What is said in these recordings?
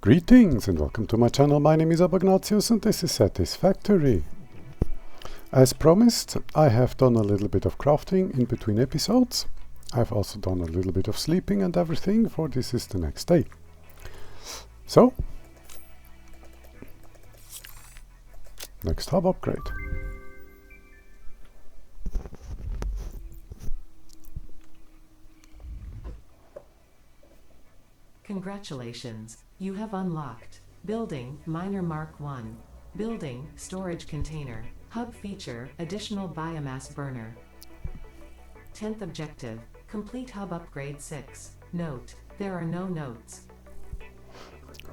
Greetings and welcome to my channel. My name is Ignatius and this is Satisfactory. As promised, I have done a little bit of crafting in between episodes. I've also done a little bit of sleeping and everything, for this is the next day. So, next hub upgrade. Congratulations, you have unlocked Building Miner Mark 1. Building Storage Container. Hub feature Additional Biomass Burner. 10th objective, complete hub upgrade 6. Note, there are no notes.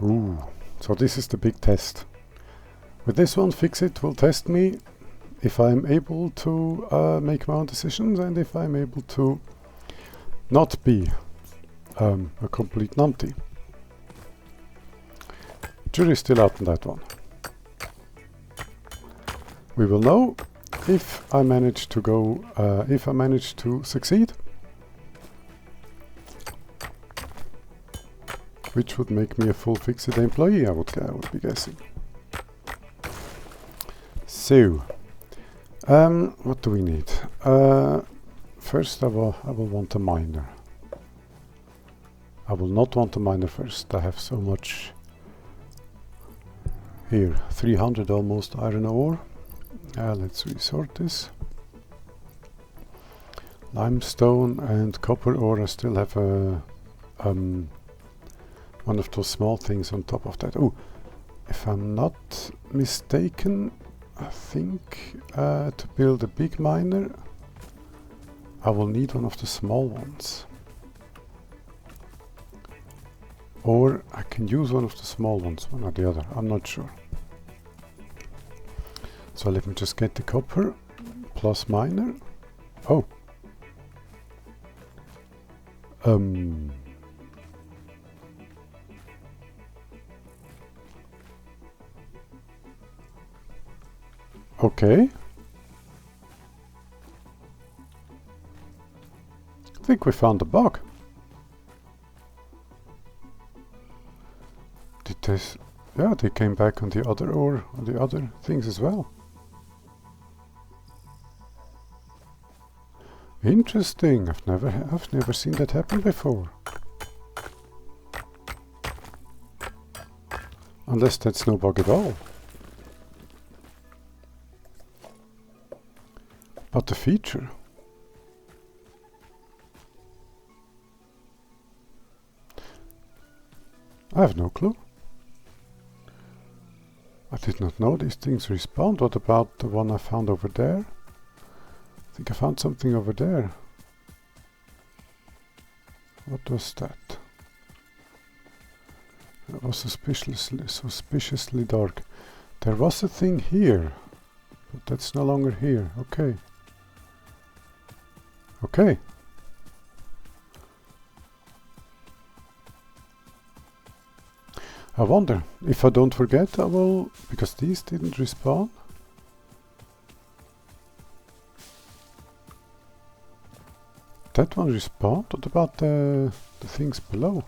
Ooh, so this is the big test. With this one, Fixit will test me if I'm able to make my own decisions and if I'm able to not be a complete numpty. Jury's still out on that one. We will know if I manage to go, if I manage to succeed, which would make me a full Fixit employee, I would be guessing. So, what do we need? First, I will want a miner. I will not want a miner first. I have so much here, 300 almost iron ore. Let's resort this. Limestone and copper ore. I still have a one of those small things on top of that. Oh, if I'm not mistaken, I think to build a big miner, I will need one of the small ones. Or I can use one of the small ones, one or the other, I'm not sure. So let me just get the copper plus miner. Oh. Okay. I think we found a bug. Did this? Yeah, they came back on the other ore, on the other things as well. Interesting. I've never seen that happen before. Unless that's no bug at all. But the feature. I have no clue. I did not know these things respawned. What about the one I found over there? I think I found something over there. What was that? It was suspiciously dark. There was a thing here, but that's no longer here. Okay. Okay. I wonder, if I don't forget, I will, because these didn't respawn. That one respawned. What about the things below?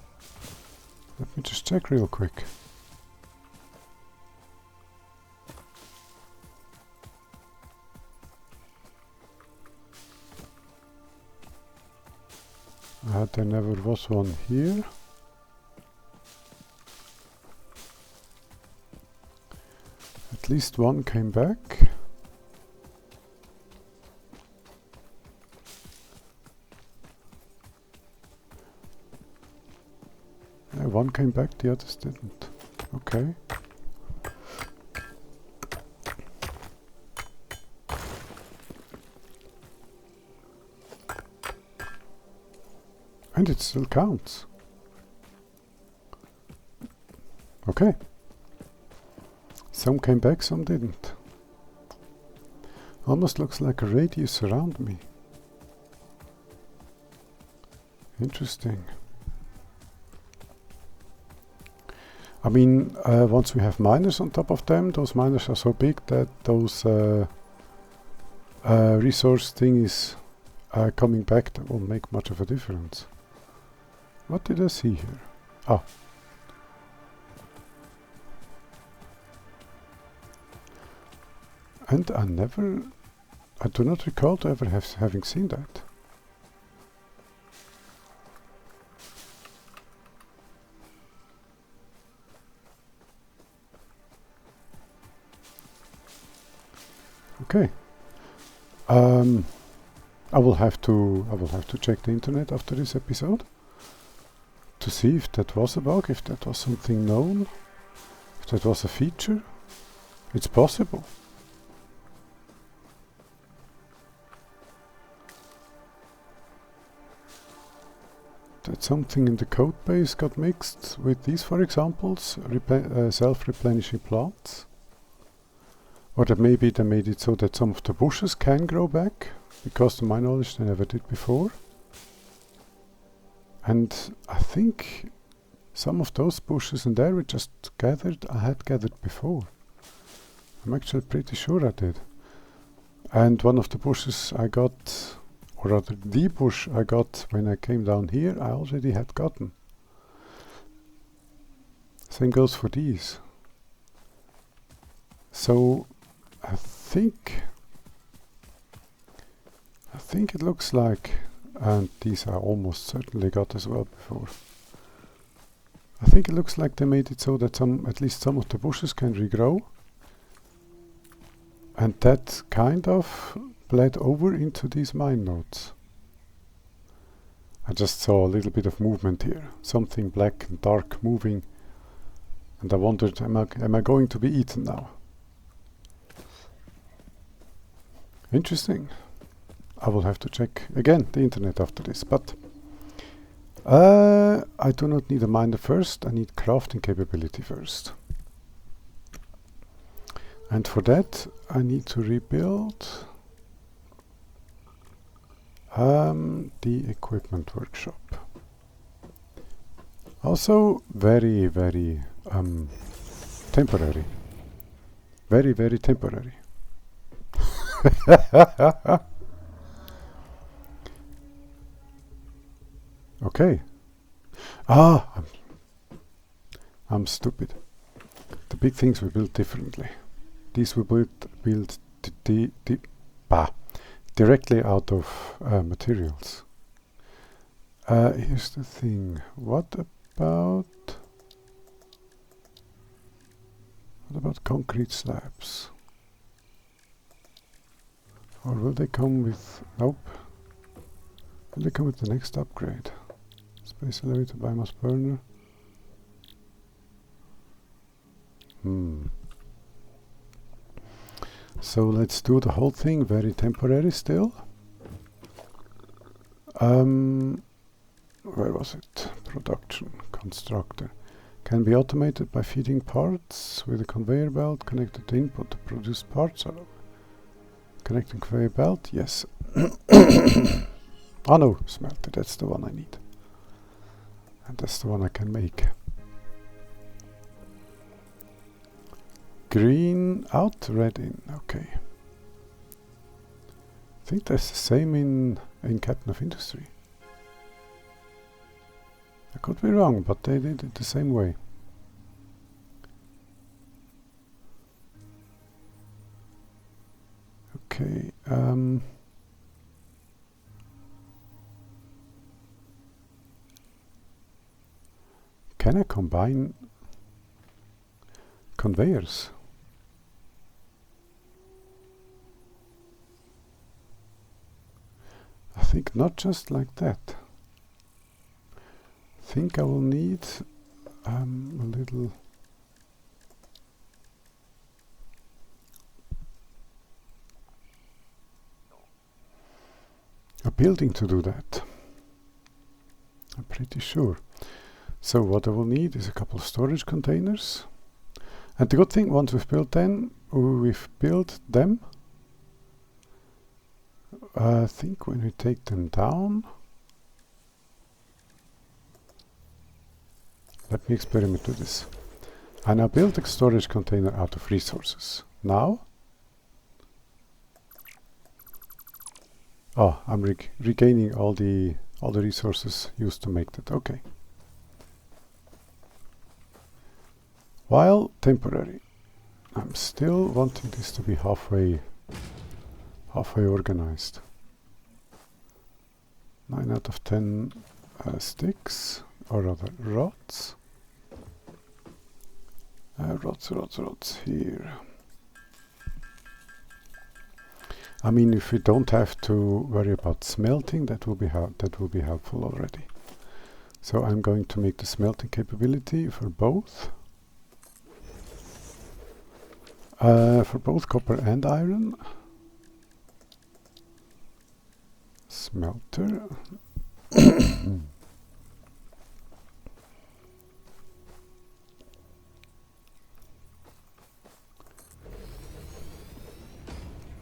Let me just check real quick. There never was one here. At least one came back. Yeah, one came back, the others didn't. Okay. And it still counts. Okay. Some came back, some didn't. Almost looks like a radius around me. Interesting. I mean, once we have miners on top of them, those miners are so big that those resource thingies coming back, that won't make much of a difference. What did I see here? Ah. And I do not recall to ever having seen that. Okay. I will have to check the internet after this episode to see if that was a bug, if that was something known, if that was a feature. It's possible. That something in the code base got mixed with these, for examples, self-replenishing plants. Or that maybe they made it so that some of the bushes can grow back, because to my knowledge they never did before. And I think some of those bushes in there I had gathered before. I'm actually pretty sure I did. And one of the bushes I got, or rather the bush I got when I came down here, I already had gotten. Same goes for these. So I think it looks like, and these I almost certainly got as well before. I think it looks like they made it so that at least some of the bushes can regrow. And that kind of bled over into these mine nodes. I just saw a little bit of movement here, something black and dark moving, and I wondered, am I going to be eaten now? Interesting. I will have to check again the internet after this, but I do not need a miner first, I need crafting capability first. And for that I need to rebuild the equipment workshop. Also very, very temporary. Very, very temporary. Okay. I'm stupid. The big things we build differently. These we build directly out of materials. Here's the thing. What about concrete slabs? Or will they come with... Nope. Will they come with the next upgrade? Space elevator, biomass burner. So let's do the whole thing very temporary still. Where was it? Production constructor. Can be automated by feeding parts with a conveyor belt connected to input to produce parts. Connecting conveyor belt, yes. Oh no, smelter, that's the one I need. And that's the one I can make. Green out, red in, okay. I think that's the same in Captain of Industry. I could be wrong, but they did it the same way. Okay, can I combine conveyors? I think not just like that. I think I will need a little... a building to do that. I'm pretty sure. So what I will need is a couple of storage containers. And the good thing, once we've built them, I think when we take them down, let me experiment with this. I now build a storage container out of resources. Now, I'm regaining all the resources used to make that. Okay. While temporary, I'm still wanting this to be halfway organized. 9 out of 10 sticks, or rather rods. Rods here. I mean, if we don't have to worry about smelting, that will be helpful already. So I'm going to make the smelting capability for both copper and iron. Smelter.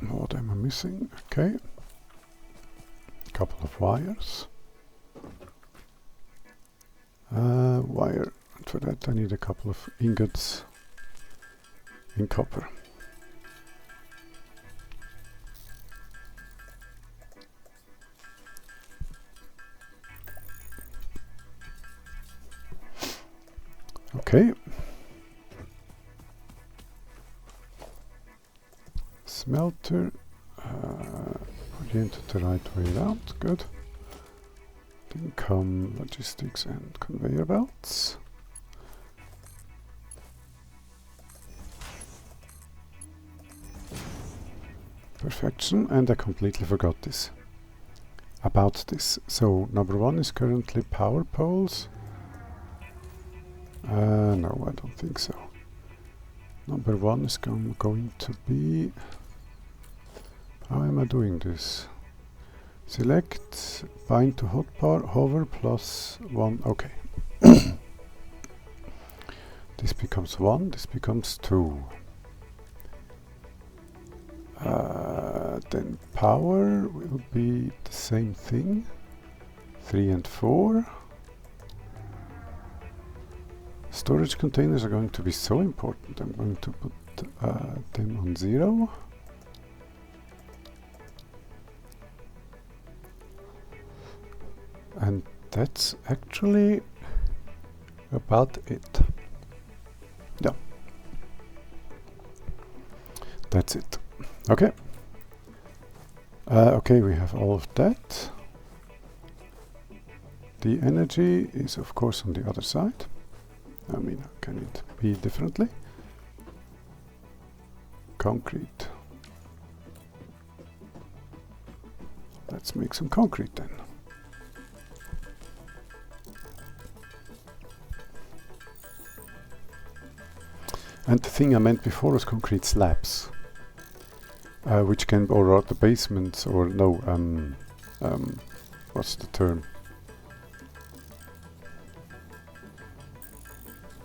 What am I missing? Okay. Couple of wires. Wire. And for that I need a couple of ingots in copper. Okay. Smelter. Oriented the right way around. Good. Then come logistics and conveyor belts. Perfection. And I completely forgot about this. So number 1 is currently power poles. No, I don't think so. Number 1 is going to be... How am I doing this? Select, bind to hotbar, hover +1. Okay. This becomes 1, this becomes 2. Then power will be the same thing. 3 and 4. Storage containers are going to be so important. I'm going to put them on 0. And that's actually about it. Yeah. That's it. Okay. Okay, we have all of that. The energy is of course on the other side. I mean, can it be differently? Concrete. Let's make some concrete then. And the thing I meant before was concrete slabs, which can, or the basements, or no, what's the term?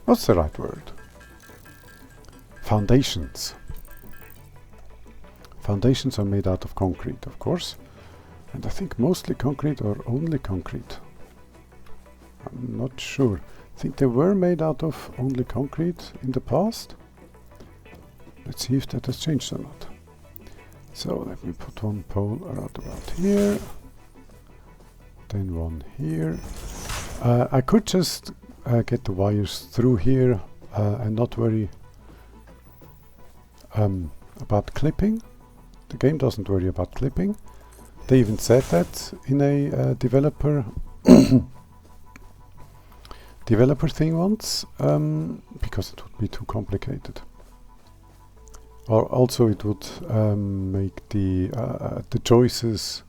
What's the right word? Foundations. Foundations are made out of concrete, of course, and I think mostly concrete or only concrete. I'm not sure. I think they were made out of only concrete in the past. Let's see if that has changed or not. So let me put one pole around about here, then one here. I could just get the wires through here and not worry about clipping. The game doesn't worry about clipping. They even said that in a developer thing once, because it would be too complicated. Or also it would make the choices,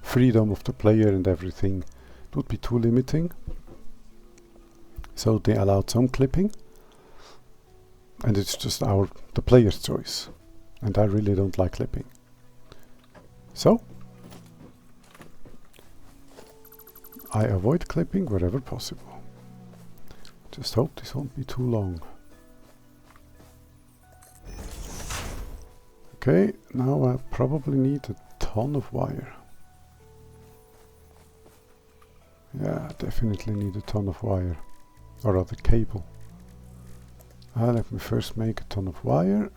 freedom of the player and everything, it would be too limiting. So they allowed some clipping, and it's just the player's choice, and I really don't like clipping. So I avoid clipping wherever possible. Just hope this won't be too long. Okay, now I probably need a ton of wire. Yeah, I definitely need a ton of wire, or rather cable. Let me first make a ton of wire,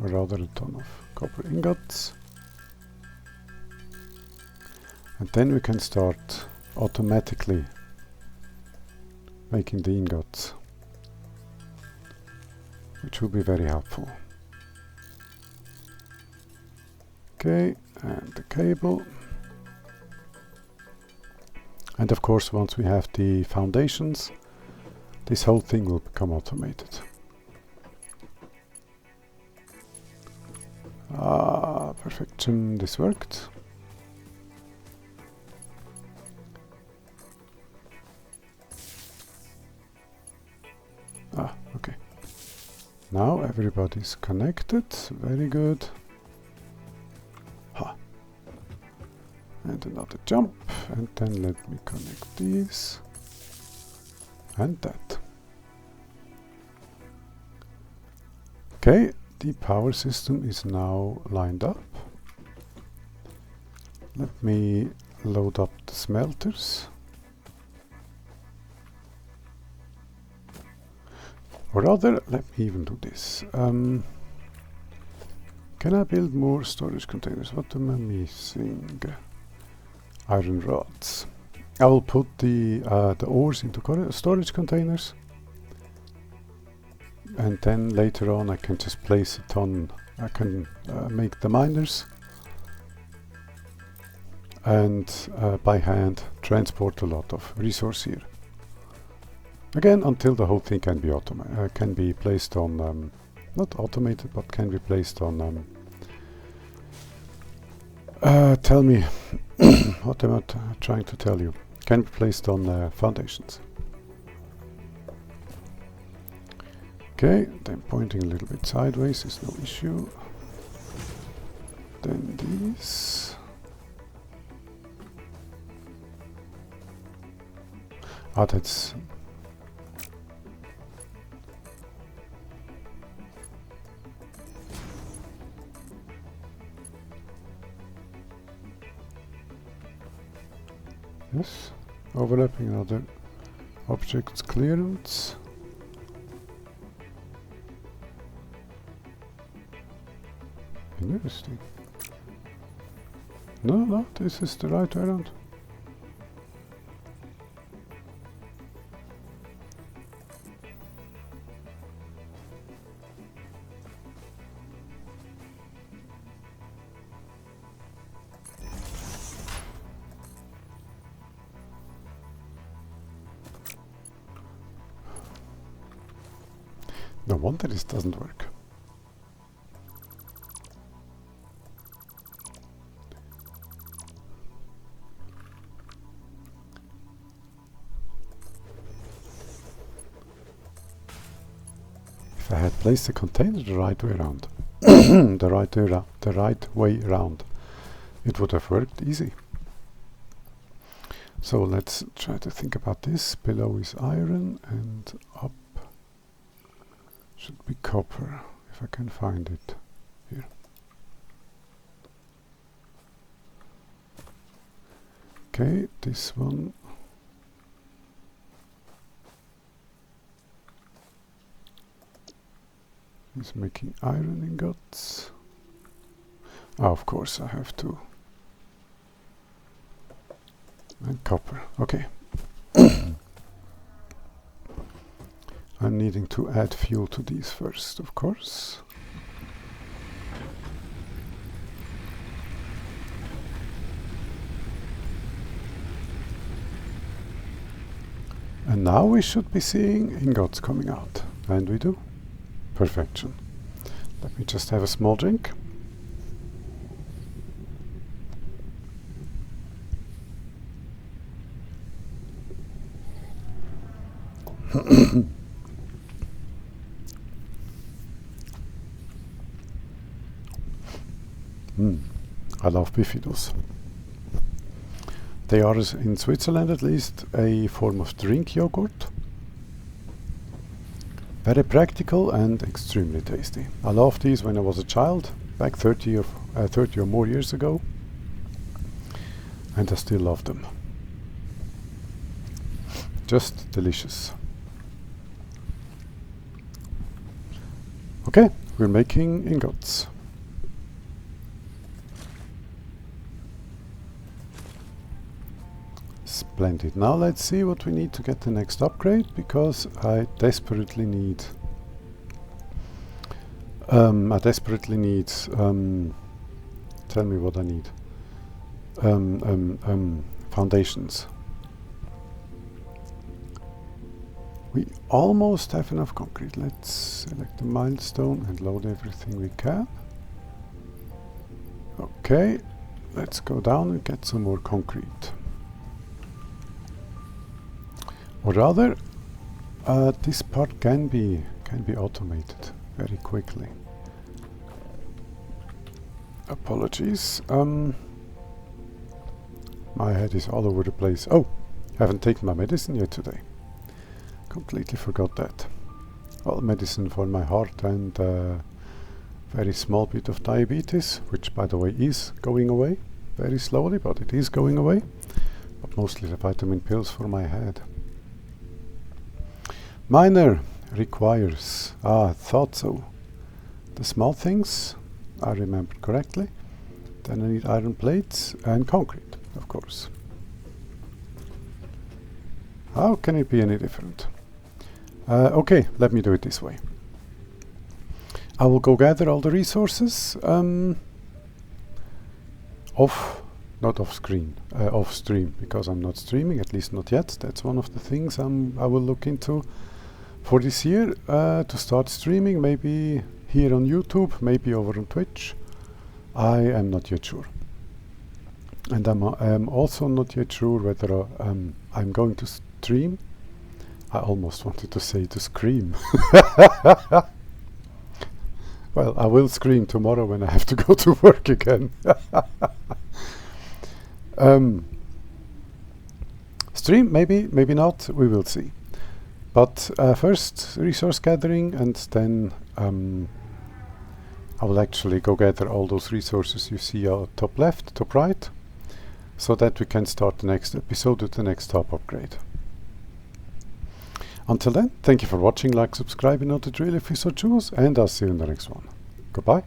or rather a ton of copper ingots. And then we can start automatically making the ingots. which will be very helpful. Okay, and the cable. And of course, once we have the foundations, this whole thing will become automated. Ah, perfection, this worked. Ah, okay. Now everybody's connected, very good. Ha. And another jump, and then let me connect these. And that. Okay, the power system is now lined up. Let me load up the smelters. Or rather, let me even do this. Can I build more storage containers? What am I missing? Iron rods. I will put the ores into storage containers, and then later on I can just place it on. I can make the miners and by hand transport a lot of resource here. Again, until the whole thing can be placed on, not automated, but can be placed on. Tell me, what am I trying to tell you? Can be placed on foundations. Okay, then pointing a little bit sideways is no issue. Then these. Ah, that's. Yes, overlapping other objects clearance. Interesting. No, this is the right way around. No wonder this doesn't work. If I had placed the container the right way around, the right way around, it would have worked easy. So let's try to think about this. Below is iron and up should be copper, if I can find it here. Okay, this one. Is making iron ingots. Ah, of course I have to. And copper, okay. I'm needing to add fuel to these first, of course. And now we should be seeing ingots coming out. And we do. Perfection. Let me just have a small drink. I love bifidus. They are, in Switzerland at least, a form of drink yogurt. Very practical and extremely tasty. I loved these when I was a child, back 30 or more years ago, and I still love them. Just delicious. Okay, we're making ingots. Splendid. Now let's see what we need to get the next upgrade, because I desperately need I desperately need, tell me what I need. Foundations. We almost have enough concrete. Let's select the milestone and load everything we can. Okay, let's go down and get some more concrete. Or rather, this part can be automated very quickly. Apologies. My head is all over the place. Oh, haven't taken my medicine yet today. Completely forgot that. Well, medicine for my heart and very small bit of diabetes, which by the way is going away. Very slowly, but it is going away. But mostly the vitamin pills for my head. Miner requires, I thought so. The small things, I remembered correctly. Then I need iron plates and concrete, of course. How can it be any different? Okay, let me do it this way. I will go gather all the resources not off screen, off stream, because I'm not streaming, at least not yet. That's one of the things I will look into for this year, to start streaming, maybe here on YouTube, maybe over on Twitch. I am not yet sure. And I'm also not yet sure whether I'm going to stream. I almost wanted to say to scream. Well, I will scream tomorrow when I have to go to work again. Stream, maybe, maybe not, we will see. But first resource gathering, and then I will actually go gather all those resources you see top left, top right, so that we can start the next episode with the next top upgrade. Until then, thank you for watching, like, subscribe, you know the drill if you so choose, and I'll see you in the next one. Goodbye.